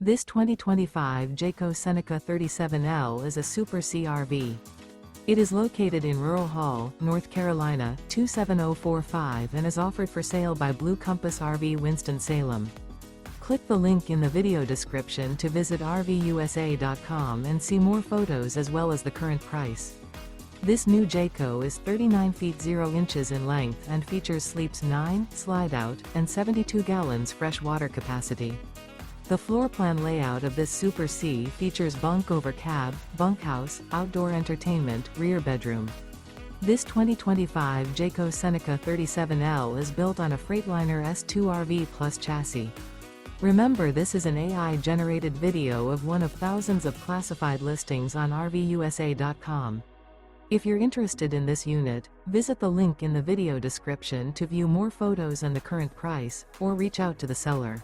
This 2025 Jayco Seneca 37L is a Super CRV. It is located in Rural Hall, North Carolina, 27045 and is offered for sale by Blue Compass RV Winston, Salem. Click the link in the video description to visit RVUSA.com and see more photos as well as the current price. This new Jayco is 39 feet 0 inches in length and features sleeps 9, slide-out, and 72 gallons fresh water capacity. The floor plan layout of this Super C features bunk over cab, bunkhouse, outdoor entertainment, rear bedroom. This 2025 Jayco Seneca 37L is built on a Freightliner S2RV Plus chassis. Remember, this is an AI-generated video of one of thousands of classified listings on RVUSA.com. If you're interested in this unit, visit the link in the video description to view more photos and the current price, or reach out to the seller.